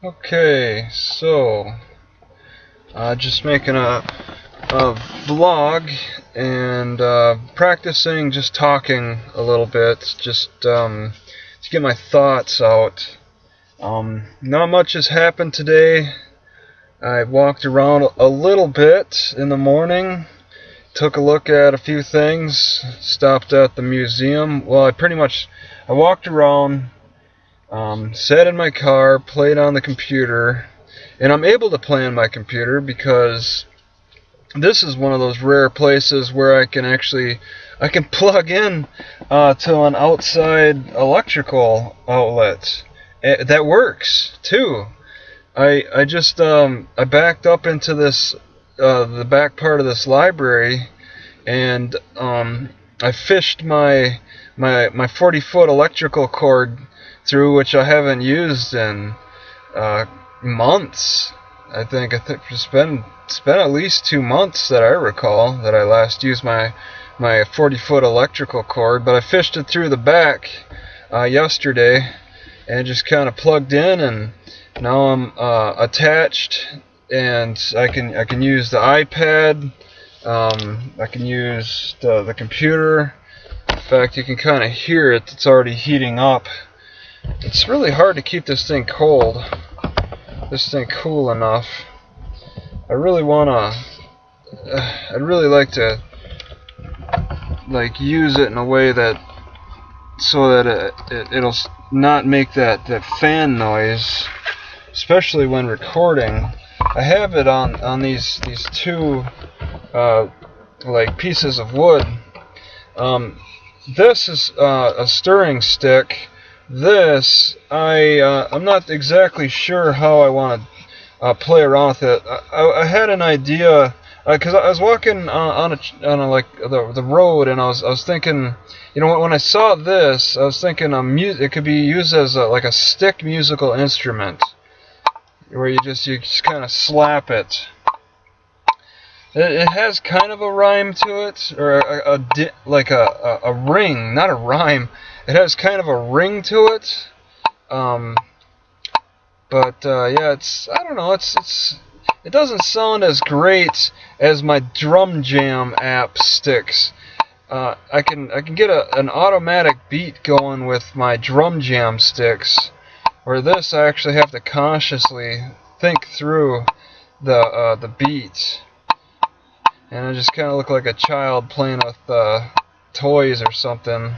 Okay, so just making a vlog and practicing just talking a little bit, just to get my thoughts out. Not much has happened today. I walked around a little bit in the morning, took a look at a few things, stopped at the museum. Well, I walked around, sat in my car, played on the computer, and I'm able to play on my computer because this is one of those rare places where I can plug in to an outside electrical outlet that works too. I backed up into this the back part of this library, and I fished my 40-foot electrical cord through, which I haven't used in months. I think it's been at least 2 months that I recall that I last used my 40-foot electrical cord, but I fished it through the back yesterday and just kind of plugged in, and now I'm attached, and I can use the iPad. I can use the computer. In fact, you can kind of hear it. It's already heating up. It's really hard to keep this thing cool enough. I'd really like to use it in a way that so that it'll not make that fan noise, especially when recording. I have it on these two pieces of wood. This is a stirring stick. This I'm not exactly sure how I want to play around with it. I had an idea because I was walking on the road, and I was thinking, when I saw this, I was thinking it could be used as a stick musical instrument, where you just kind of slap it. It has kind of a rhyme to it, or a ring, not a rhyme. It has kind of a ring to it. Yeah, I don't know. It doesn't sound as great as my Drum Jam app sticks. I can get an automatic beat going with my Drum Jam sticks, where this I actually have to consciously think through the beat. And I just kind of look like a child playing with toys or something.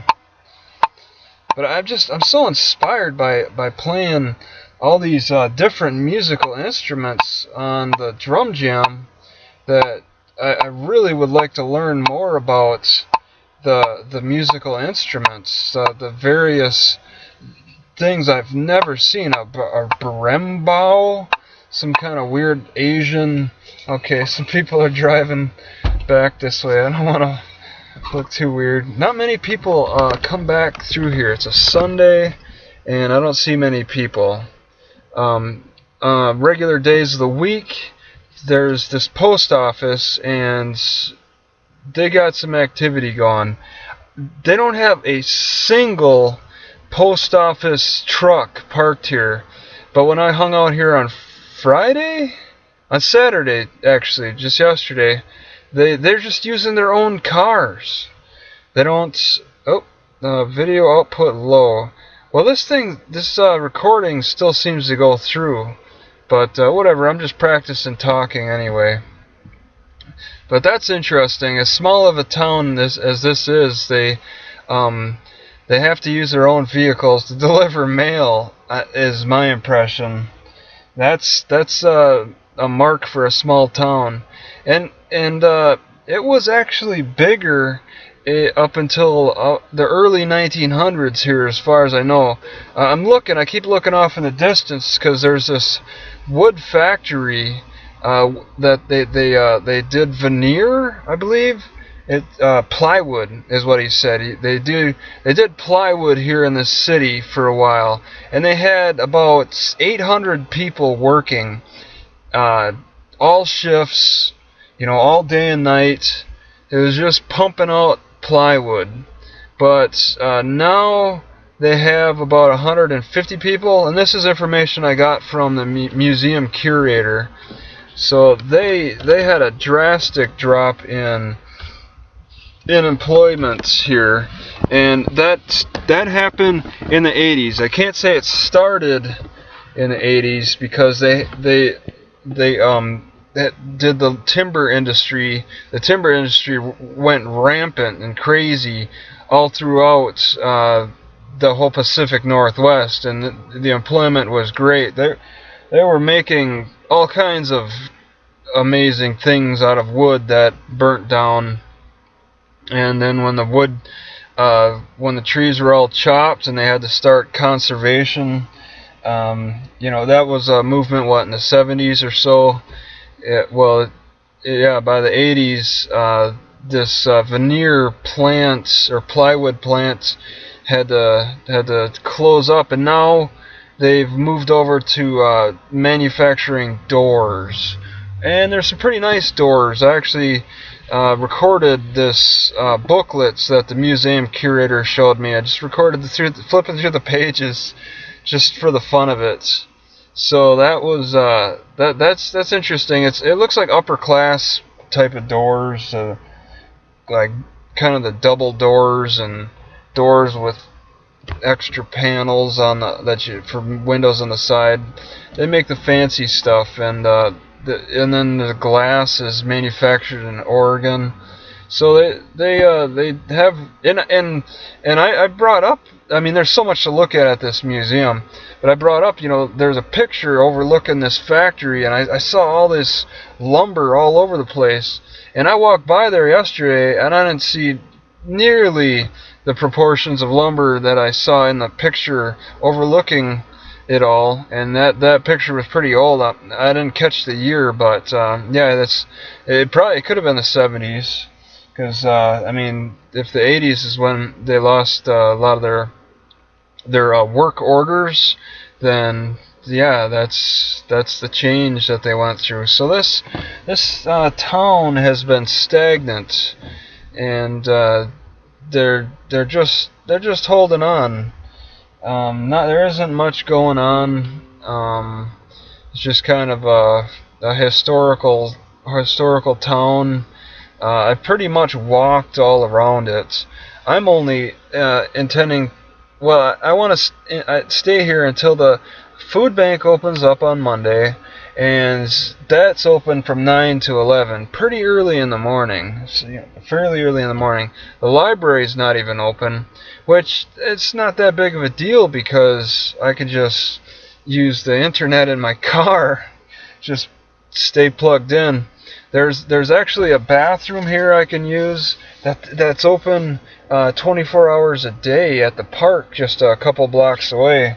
But I'm so inspired by playing all these different musical instruments on the Drum Jam that I really would like to learn more about the musical instruments, the various things I've never seen. A berimbau, some kind of weird Asian. Okay, some people are driving back this way. I don't want to look too weird. Not many people come back through here. It's a Sunday, and I don't see many people. Regular days of the week, there's this post office, and they got some activity going. They don't have a single post office truck parked here, but when I hung out here on Saturday, actually, just yesterday, they're just using their own cars. They don't. Video output low. Well, this recording still seems to go through, but whatever. I'm just practicing talking anyway. But that's interesting. As small of a town as this is, they have to use their own vehicles to deliver mail. Is my impression. That's a mark for a small town, and it was actually bigger up until the early 1900s here, as far as I know. I keep looking off in the distance because there's this wood factory that they did veneer, I believe. Plywood is what he said. They did plywood here in the city for a while, and they had about 800 people working, all shifts, all day and night. It was just pumping out plywood. But now they have about 150 people, and this is information I got from the museum curator. So they had a drastic drop in employment here, and that happened in the 80s. I can't say it started in the 80s because they that did the timber industry. The timber industry went rampant and crazy all throughout the whole Pacific Northwest, and the employment was great. They were making all kinds of amazing things out of wood that burnt down. And then when the when the trees were all chopped and they had to start conservation, that was a movement, in the 70s or so. By the 80s, this veneer plant or plywood plant had to close up, and now they've moved over to manufacturing doors. And there's some pretty nice doors. I actually recorded this booklets that the museum curator showed me. I just recorded flipping through the pages just for the fun of it. So that was that's interesting. It looks like upper class type of doors, like kind of the double doors and doors with extra panels on for windows on the side. They make the fancy stuff, and then the glass is manufactured in Oregon. So they have, and I brought up, I mean, there's so much to look at this museum, but I brought up, there's a picture overlooking this factory, and I saw all this lumber all over the place, and I walked by there yesterday, and I didn't see nearly the proportions of lumber that I saw in the picture overlooking it all. And that picture was pretty old. I didn't catch the year, but it could have been the 70s, because I mean, if the 80s is when they lost a lot of their work orders, then yeah, that's the change that they went through. So this town has been stagnant, and they're just holding on. There isn't much going on. It's just kind of a historical town. I pretty much walked all around it. I'm only intending. Well, I want to stay here until the food bank opens up on Monday, and that's open from 9 to 11, pretty early in the morning. So, fairly early in the morning. The library's not even open, which it's not that big of a deal because I could just use the internet in my car, just stay plugged in. There's actually a bathroom here I can use that's open 24 hours a day at the park just a couple blocks away.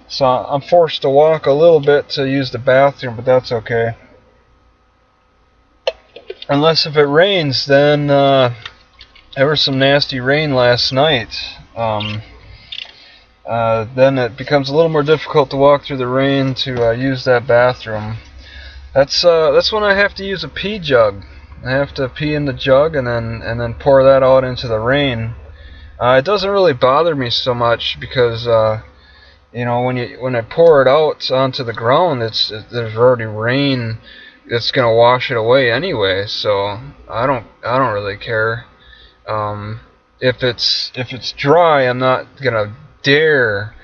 So I'm forced to walk a little bit to use the bathroom, but that's okay. Unless if it rains, then there was some nasty rain last night. Then it becomes a little more difficult to walk through the rain to use that bathroom. That's when I have to use a pee jug. I have to pee in the jug and then pour that out into the rain. It doesn't really bother me so much because when I pour it out onto the ground, there's already rain that's gonna wash it away anyway. So I don't really care. If it's dry, I'm not gonna dare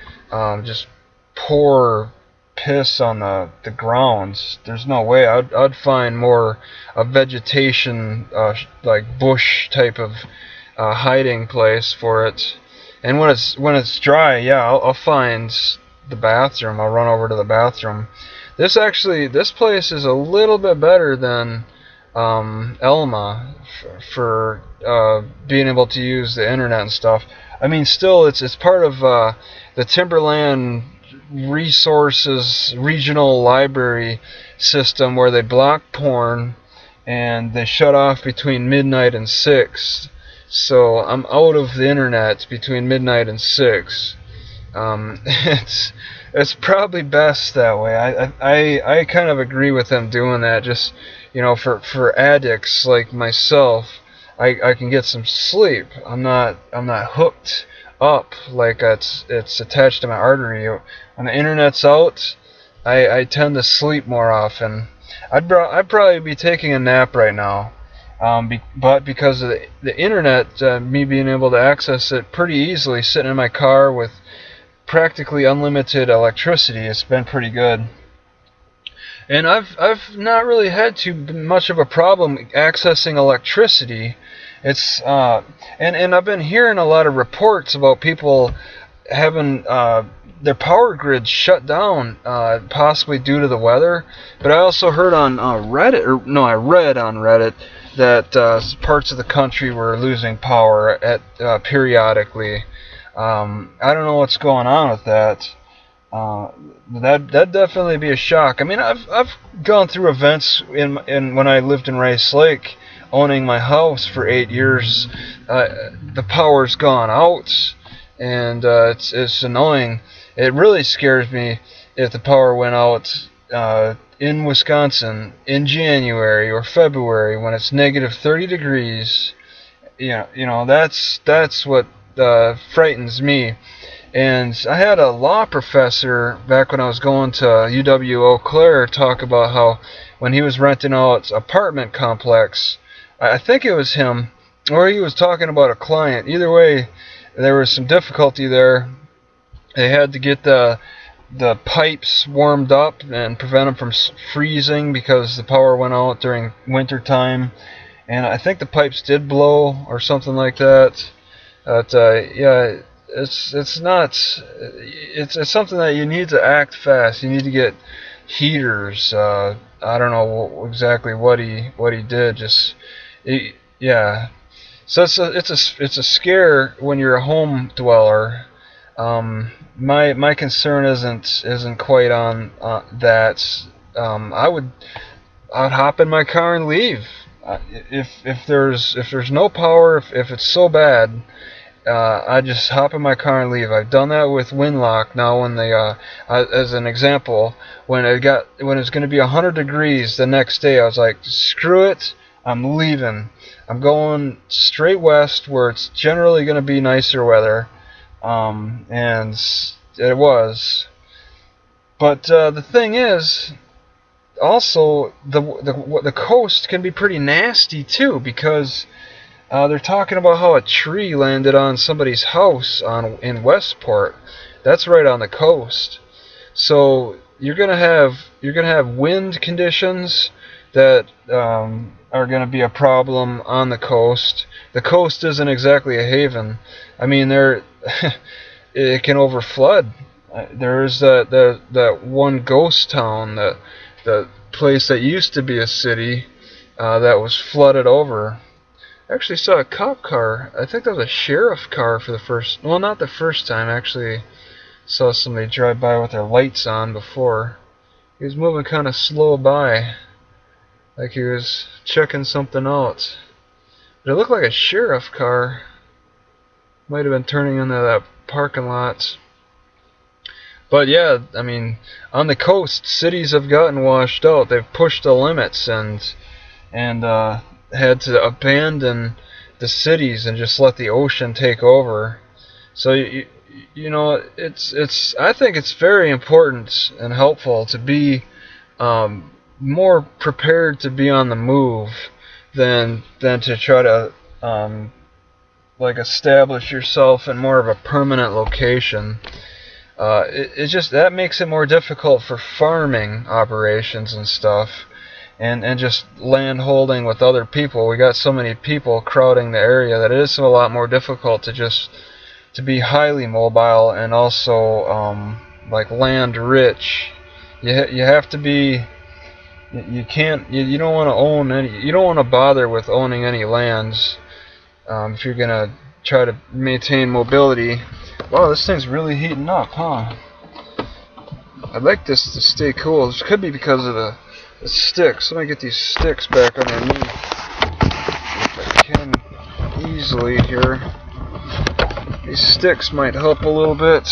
just pour piss on the grounds. There's no way. I'd find more a vegetation, like bush type of hiding place for it. And when it's dry, yeah, I'll find the bathroom. I'll run over to the bathroom. This place is a little bit better than Elma for being able to use the internet and stuff. I mean, still, it's part of the Timberland Resources Regional Library system where they block porn and they shut off between midnight and 6. So I'm out of the internet between midnight and 6. It's probably best that way. I kind of agree with them doing that. Just for addicts like myself, I can get some sleep. I'm not hooked up like it's attached to my artery. When the internet's out, I tend to sleep more often. I'd probably be taking a nap right now, but because of the internet, me being able to access it pretty easily, sitting in my car with practically unlimited electricity, it's been pretty good. And I've not really had too much of a problem accessing electricity. It's and I've been hearing a lot of reports about people having their power grids shut down, possibly due to the weather. But I also heard on Reddit, or no, I read on Reddit that parts of the country were losing power at periodically. I don't know what's going on with that. That'd definitely be a shock. I mean, I've gone through events in when I lived in Rice Lake, owning my house for 8 years. The power's gone out, and it's annoying. It really scares me if the power went out in Wisconsin in January or February when it's negative 30 degrees. That's what frightens me. And I had a law professor back when I was going to UW Eau Claire talk about how when he was renting out apartment complex, I think it was him, or he was talking about a client. Either way, there was some difficulty there. They had to get the pipes warmed up and prevent them from freezing because the power went out during winter time. And I think the pipes did blow or something like that. But yeah. It's nuts. It's something that you need to act fast. You need to get heaters. I don't know exactly what he did. Yeah. So it's a scare when you're a home dweller. My concern isn't quite on that. I'd hop in my car and leave. If there's no power, if it's so bad. I just hop in my car and leave. I've done that with Winlock. Now, when they, as an example, when it's going to be 100 degrees the next day, I was like, screw it, I'm leaving. I'm going straight west where it's generally going to be nicer weather, and it was. But the thing is, also the coast can be pretty nasty too, because they're talking about how a tree landed on somebody's house in Westport. That's right on the coast. So you're gonna have wind conditions that are gonna be a problem on the coast. The coast isn't exactly a haven. I mean, it can overflood. There's that one ghost town, the place that used to be a city, that was flooded over. I actually saw a cop car. I think that was a sheriff car for the first... Well, not the first time. Actually saw somebody drive by with their lights on before. He was moving kind of slow by, like he was checking something out. But it looked like a sheriff car. Might have been turning into that parking lot. But yeah, I mean, on the coast, cities have gotten washed out. They've pushed the limits and had to abandon the cities and just let the ocean take over. So you know, I think it's very important and helpful to be more prepared to be on the move than to try to like establish yourself in more of a permanent location. It just, that makes it more difficult for farming operations and stuff. And just land holding with other people. We got so many people crowding the area that it is a lot more difficult to be highly mobile and also like land rich. You have to be. You don't want to own any. You don't want to bother with owning any lands if you're gonna try to maintain mobility. Wow, this thing's really heating up, huh? I'd like this to stay cool. This could be because of the sticks. Let me get these sticks back underneath if I can easily here. These sticks might help a little bit.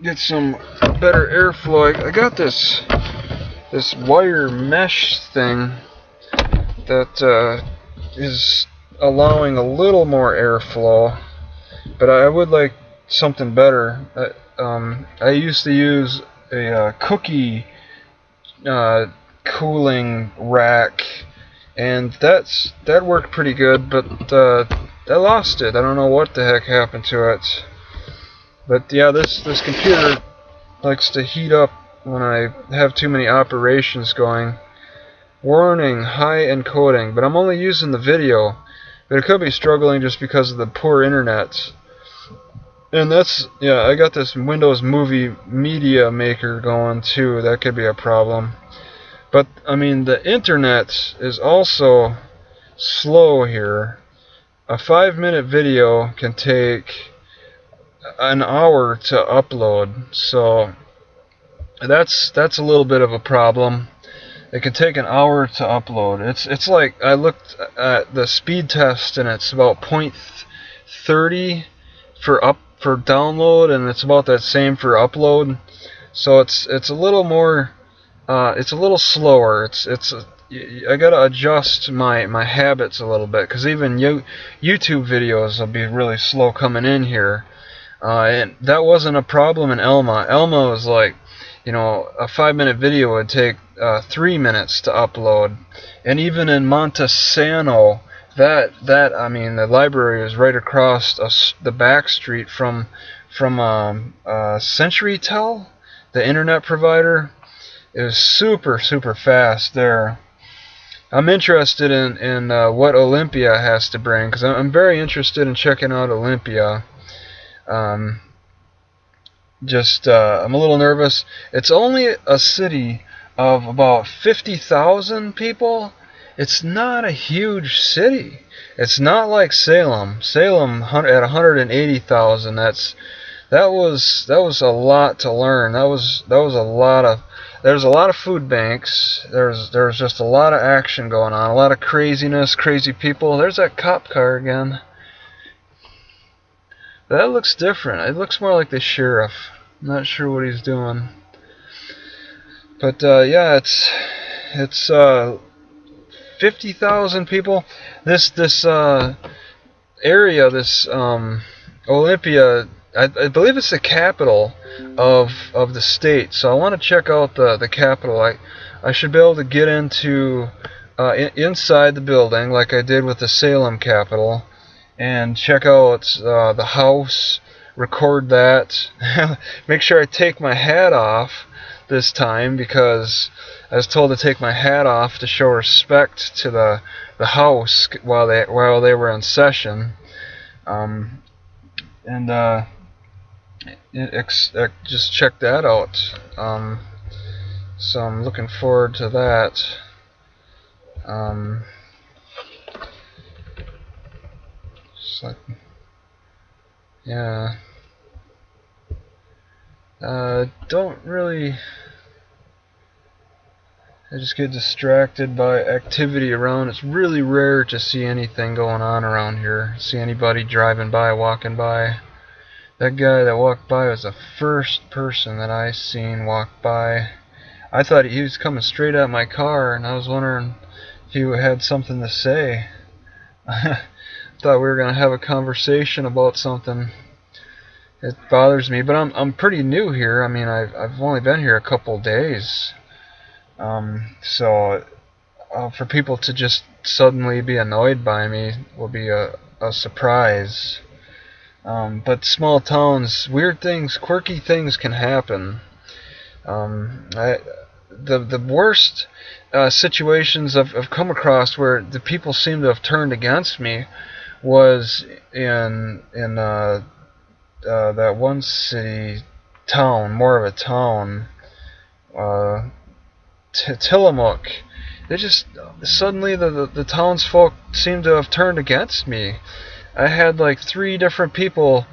Get some better airflow. I got this wire mesh thing that is allowing a little more airflow, but I would like something better. I used to use a cookie cooling rack, and that worked pretty good, but I lost it. I don't know what the heck happened to it. But yeah, this computer likes to heat up when I have too many operations going. Warning, high encoding, but I'm only using the video, but it could be struggling just because of the poor internet. And that's, yeah, I got this Windows Movie Media Maker going too. That could be a problem. But I mean, the internet is also slow here. A 5-minute video can take an hour to upload, so that's a little bit of a problem. It can take an hour to upload. It's like, I looked at the speed test and it's about 0.30 for download, and it's about that same for upload. So it's a little more, it's a little slower. I gotta adjust my habits a little bit, because even YouTube videos will be really slow coming in here. And that wasn't a problem in Elma. Elma was like, you know, a 5-minute video would take 3 minutes to upload. And even in Montesano, I mean, the library is right across the back street from CenturyTel, the internet provider. It was super fast there. I'm interested in what Olympia has to bring, because I'm very interested in checking out Olympia. I'm a little nervous. It's only a city of about 50,000 people. It's not a huge city. It's not like Salem. Salem at 180,000. That was a lot to learn. There's a lot of food banks. There's just a lot of action going on. A lot of craziness, crazy people. There's that cop car again. That looks different. It looks more like the sheriff. I'm not sure what he's doing. But yeah, it's 50,000 people. This area, this Olympia, I believe it's the capital of the state. So I want to check out the capital. I should be able to get into inside the building like I did with the Salem Capitol, and check out the house, record that. Make sure I take my hat off this time, because I was told to take my hat off to show respect to the house while they were in session. Just check that out. So I'm looking forward to that. Like, yeah, don't really, I just get distracted by activity around. It's really rare to see anything going on around here, see anybody driving by, walking by. That guy that walked by was the first person that I seen walk by. I thought he was coming straight at my car, and I was wondering if he had something to say. Thought we were gonna have a conversation about something. It bothers me, but I'm pretty new here. I mean, I've only been here a couple days, so for people to just suddenly be annoyed by me will be a surprise. But small towns, weird things, quirky things can happen. The worst situations I've come across where the people seem to have turned against me was in that one town, more of a town, Tillamook. They just suddenly the townsfolk seemed to have turned against me. I had like 3 different people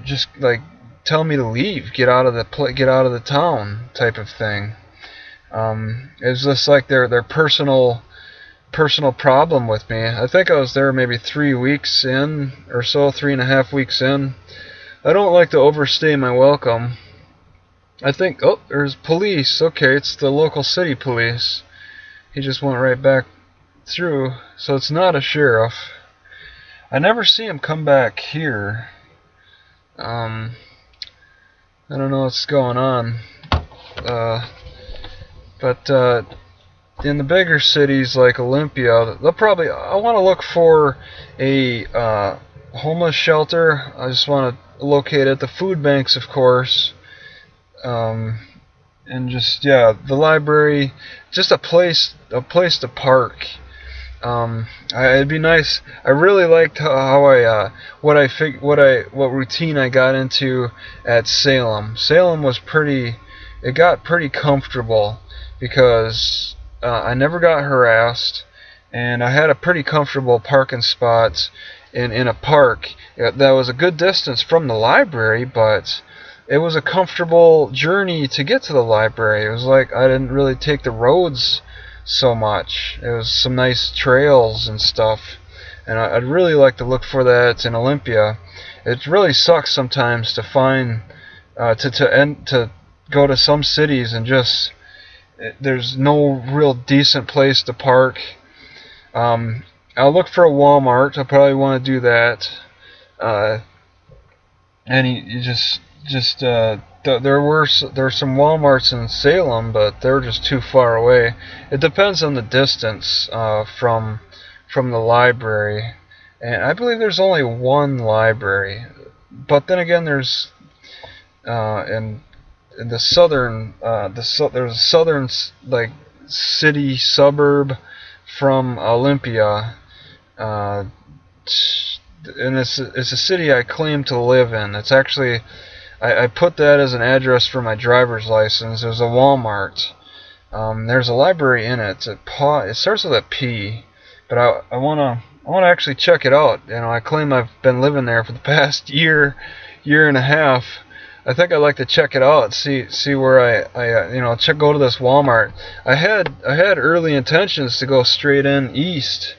just like tell me to leave, get out of the town, type of thing. It was just like their personal problem with me. I think I was there maybe 3 weeks in or so, 3.5 weeks in. I don't like to overstay my welcome. I think, oh, there's police. Okay, it's the local city police. He just went right back through, so it's not a sheriff. I never see him come back here. I don't know what's going on. But in the bigger cities like Olympia, they'll probably. I want to look for a homeless shelter. I just want to locate it. The food banks, of course. And just, yeah, the library, just a place to park. It'd be nice. I really liked how what routine I got into at Salem. Salem was it got pretty comfortable because I never got harassed, and I had a pretty comfortable parking spot in a park that was a good distance from the library, but it was a comfortable journey to get to the library. It was like I didn't really take the roads so much. It was some nice trails and stuff, and I'd really like to look for that in Olympia. It really sucks sometimes to find to go to some cities and just there's no real decent place to park. I'll look for a Walmart. I probably want to do that. And you there were some Walmarts in Salem, but they're just too far away. It depends on the distance from the library, and I believe there's only one library. But then again, there's in the southern there's a southern like city suburb from Olympia, and it's a city I claim to live in. It's actually I put that as an address for my driver's license. There's a Walmart. There's a library in it. It starts with a P, but I wanna actually check it out. You know, I claim I've been living there for the past year and a half. I think I'd like to check it out. See where I go to this Walmart. I had early intentions to go straight in east,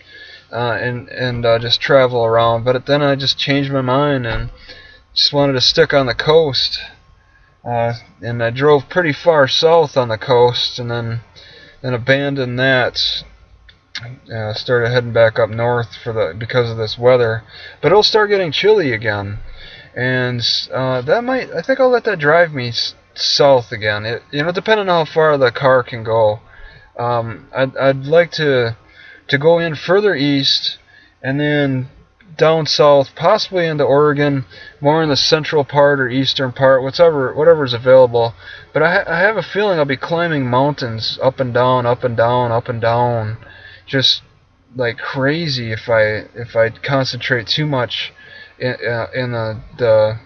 and just travel around, but then I just changed my mind and just wanted to stick on the coast, and I drove pretty far south on the coast, and then abandoned that. Started heading back up north because of this weather, but it'll start getting chilly again, and I think I'll let that drive me south again. Depending on how far the car can go. I'd like to go in further east, and then down south, possibly into Oregon, more in the central part or eastern part, whatever's available. But I have a feeling I'll be climbing mountains up and down, up and down, up and down, just like crazy if I concentrate too much in the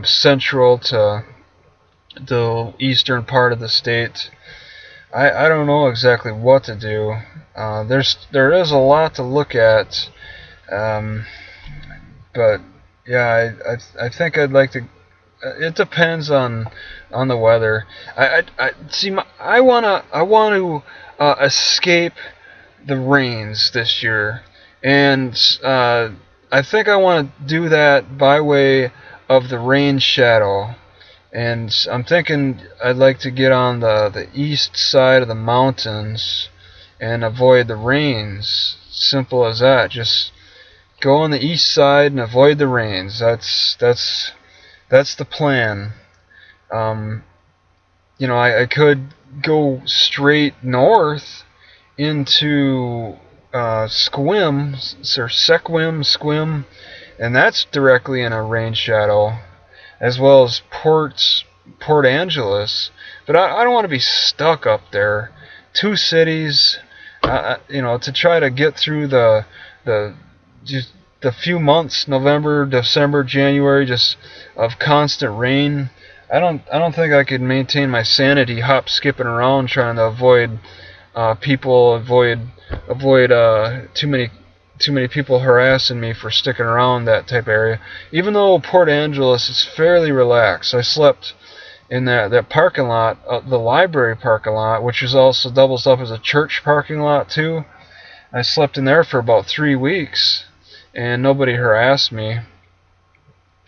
central to the eastern part of the state. I don't know exactly what to do. There is a lot to look at. But yeah, I think I'd like to. It depends on the weather. I want to escape the rains this year, and I think I want to do that by way of the rain shadow. And I'm thinking I'd like to get on the east side of the mountains and avoid the rains. Simple as that. Just go on the east side and avoid the rains. That's the plan. I could go straight north into Sequim, and that's directly in a rain shadow, as well as Port Angeles. But I don't want to be stuck up there. Two cities, to try to get through the few months, November, December, January, just of constant rain. I don't think I could maintain my sanity skipping around trying to avoid people, avoid too many people harassing me for sticking around that type of area. Even though Port Angeles is fairly relaxed. I slept in that parking lot, the library parking lot, which is also doubles up as a church parking lot too. I slept in there for about 3 weeks, and nobody harassed me.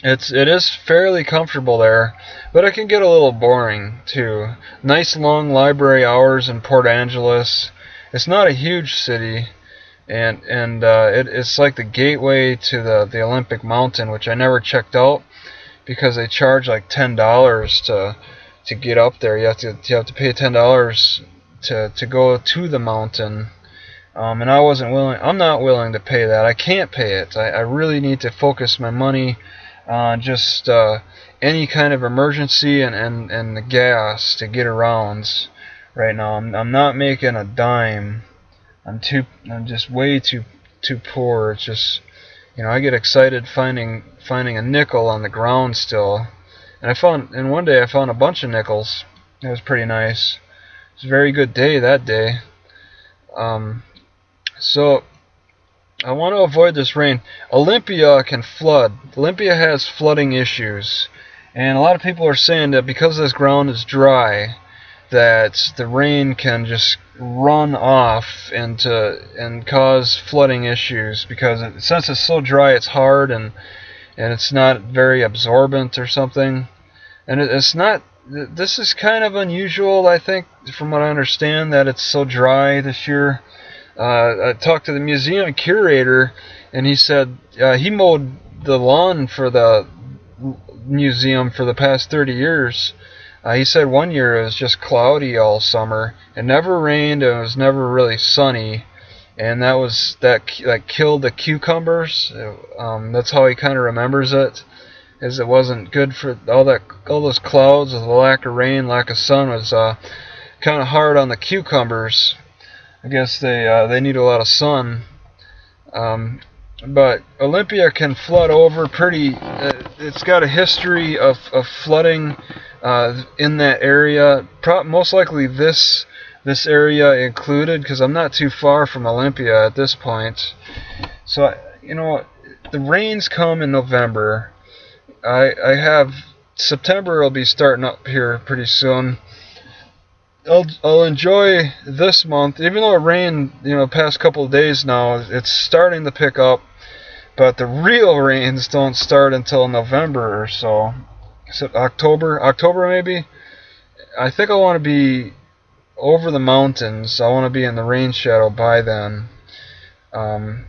It is fairly comfortable there, but it can get a little boring too. Nice long library hours in Port Angeles. It's not a huge city, and it's like the gateway to the Olympic Mountain, which I never checked out because they charge like $10 to get up there. You have to pay $10 to go to the mountain. And I'm not willing to pay that. I can't pay it. I really need to focus my money on just any kind of emergency and the gas to get around right now. I'm not making a dime. I'm just way too poor. It's just, I get excited finding a nickel on the ground still. And one day I found a bunch of nickels. It was pretty nice. It was a very good day that day. So I want to avoid this rain. Olympia can flood. Olympia has flooding issues, and a lot of people are saying that because this ground is dry, that the rain can just run off and cause flooding issues, because since it's so dry, it's hard and it's not very absorbent or something. And it's not. This is kind of unusual, I think, from what I understand, that it's so dry this year. I talked to the museum curator, and he said he mowed the lawn for the museum for the past 30 years. He said one year it was just cloudy all summer. It never rained, and it was never really sunny, and that killed the cucumbers. That's how he kind of remembers it. Is it wasn't good for all those clouds with the lack of rain, lack of sun was kind of hard on the cucumbers. I guess they need a lot of sun. But Olympia can flood over pretty. It's got a history of flooding in that area. Most likely this area included, because I'm not too far from Olympia at this point. So the rains come in November. I have September will be starting up here pretty soon. I'll enjoy this month, even though it rained, past couple of days now. It's starting to pick up, but the real rains don't start until November or so. October maybe. I think I want to be over the mountains. I want to be in the rain shadow by then.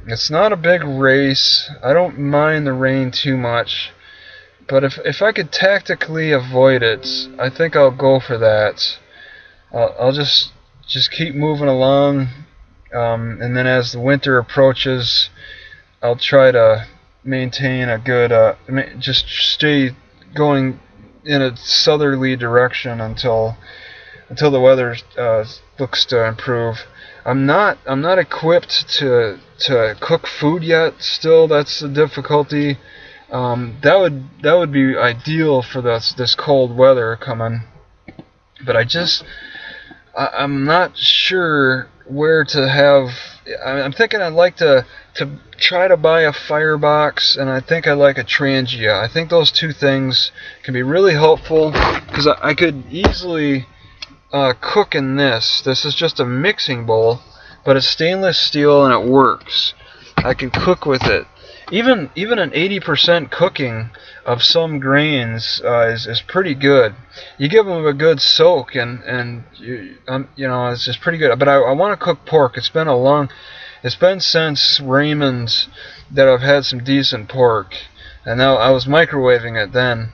It's not a big race. I don't mind the rain too much, but if I could tactically avoid it, I think I'll go for that. I'll just keep moving along, and then as the winter approaches, I'll try to maintain a good, just stay going in a southerly direction until the weather looks to improve. I'm not equipped to cook food yet. Still, that's the difficulty. That would be ideal for this cold weather coming, but I'm not sure where to have. I'm thinking I'd like to try to buy a firebox, and I think I'd like a Trangia. I think those two things can be really helpful, because I could easily cook in this. This is just a mixing bowl, but it's stainless steel and it works. I can cook with it. Even an 80% cooking of some grains is pretty good. You give them a good soak, and it's just pretty good. But I want to cook pork. It's been since Raymond's that I've had some decent pork, and now I was microwaving it then.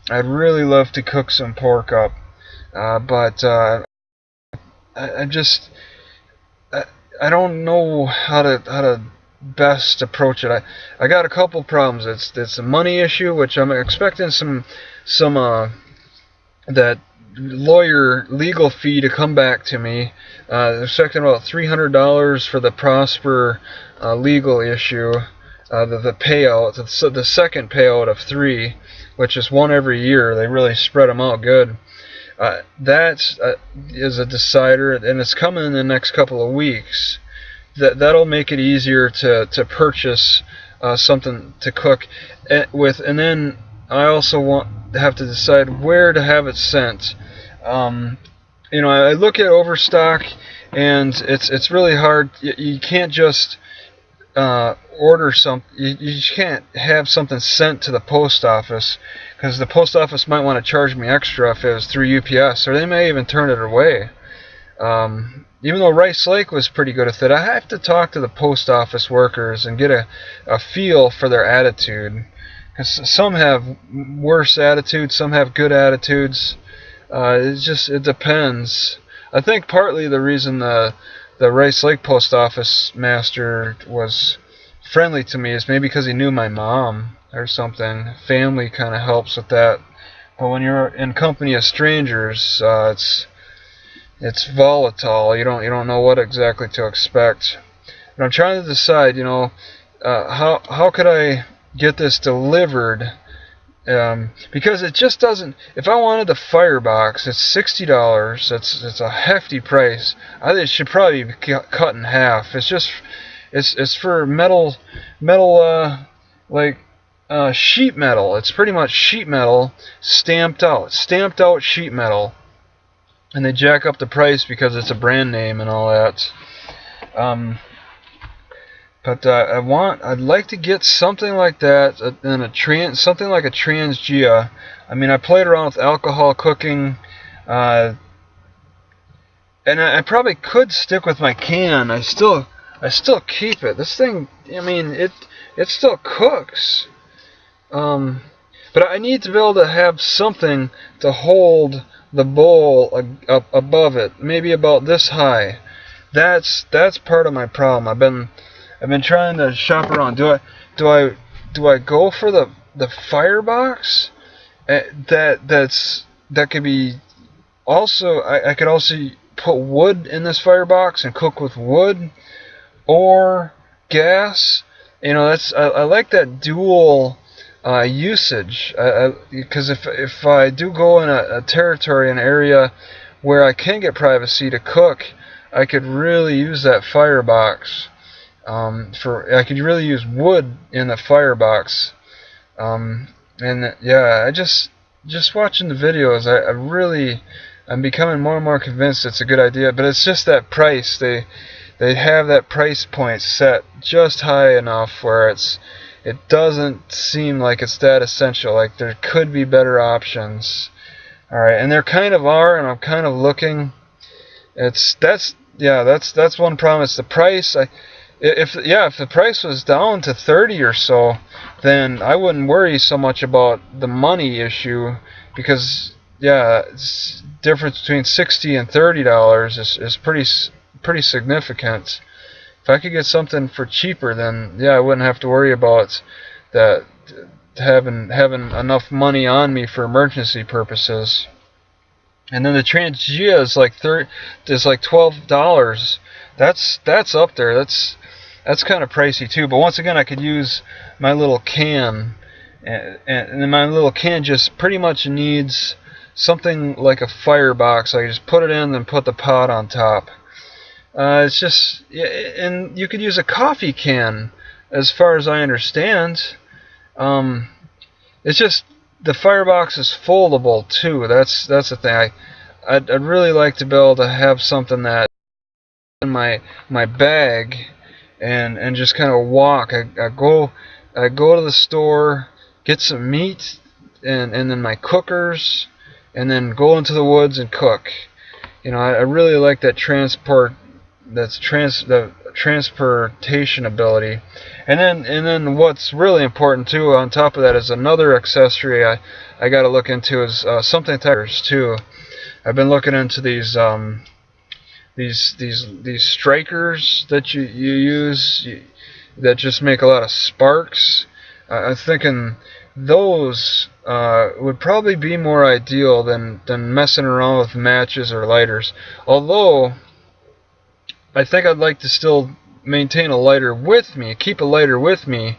I'd really love to cook some pork up, but I don't know how to best approach it. I got a couple problems. It's a money issue, which I'm expecting some that lawyer legal fee to come back to me. They're expecting about $300 for the Prosper legal issue, the payout, the second payout of 3, which is one every year. They really spread them out good. That is a decider, and it's coming in the next couple of weeks. That'll make it easier to purchase something to cook with, and then I also have to decide where to have it sent. I look at Overstock, and it's really hard. You can't just order something. You can't have something sent to the post office, because the post office might want to charge me extra if it was through UPS, or they may even turn it away. even though Rice Lake was pretty good with it, I have to talk to the post office workers and get a feel for their attitude. Because some have worse attitudes, some have good attitudes. It depends. I think partly the reason the Rice Lake post office master was friendly to me is maybe because he knew my mom or something. Family kind of helps with that. But when you're in company of strangers, it's volatile. You don't know what exactly to expect. But I'm trying to decide, how could I get this delivered? Because it just doesn't. If I wanted the firebox, it's $60. It's a hefty price. I think it should probably be cut in half. It's for metal, like sheet metal. It's pretty much sheet metal stamped out sheet metal, and they jack up the price because it's a brand name and all that. But I'd like to get something like that, and something like a Transgia. I mean, I played around with alcohol cooking, and I probably could stick with my can. I still keep it. This thing, I mean, it still cooks. But I need to be able to have something to hold the bowl up above it, maybe about this high. That's part of my problem. I've been trying to shop around. Do I go for the firebox? That could be also. I could also put wood in this firebox and cook with wood or gas. I like that dual usage. Because if I do go in a territory, an area where I can get privacy to cook, I could really use that firebox. I could really use wood in the firebox. And yeah, I just watching the videos, I'm becoming more and more convinced it's a good idea. But it's just that price. They have that price point set just high enough where it doesn't seem like it's that essential. Like there could be better options. All right, and there kind of are, and I'm kind of looking. That's one problem. It's the price. If the price was down to 30 or so, then I wouldn't worry so much about the money issue, because it's difference between $60 and $30 is pretty significant. If I could get something for cheaper, then I wouldn't have to worry about that having enough money on me for emergency purposes. And then the Transgia is like $12. That's up there. That's kind of pricey too. But once again, I could use my little can, and my little can just pretty much needs something like a firebox. I just put it in and put the pot on top. It's just, and you could use a coffee can, as far as I understand. It's just the firebox is foldable too. That's the thing. I'd really like to be able to have something that in my bag and just kind of walk. I go to the store, get some meat and then my cookers, and then go into the woods and cook. I really like that the transportation ability. And then what's really important too, on top of that, is another accessory I got to look into is something tires too. I've been looking into these strikers that you use that just make a lot of sparks. I'm thinking those would probably be more ideal than messing around with matches or lighters. Although I think I'd like to still maintain a lighter with me, keep a lighter with me.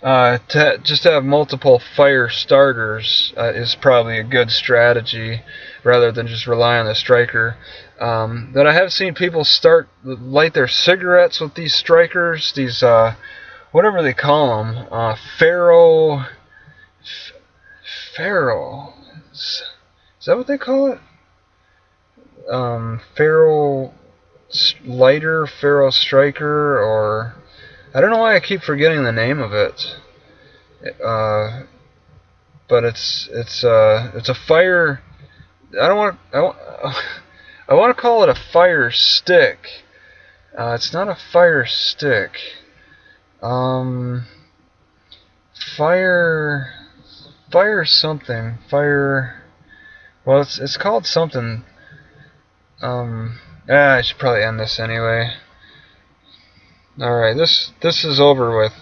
To just have multiple fire starters is probably a good strategy, rather than just rely on the striker. That I have seen people light their cigarettes with these strikers, these whatever they call them, Faro. Is that what they call it? Faro lighter, Faro striker, or I don't know why I keep forgetting the name of it. But it's a fire. I I want to call it a fire stick. It's not a fire stick. Fire something. Fire. Well, it's called something. I should probably end this anyway. Alright, this is over with.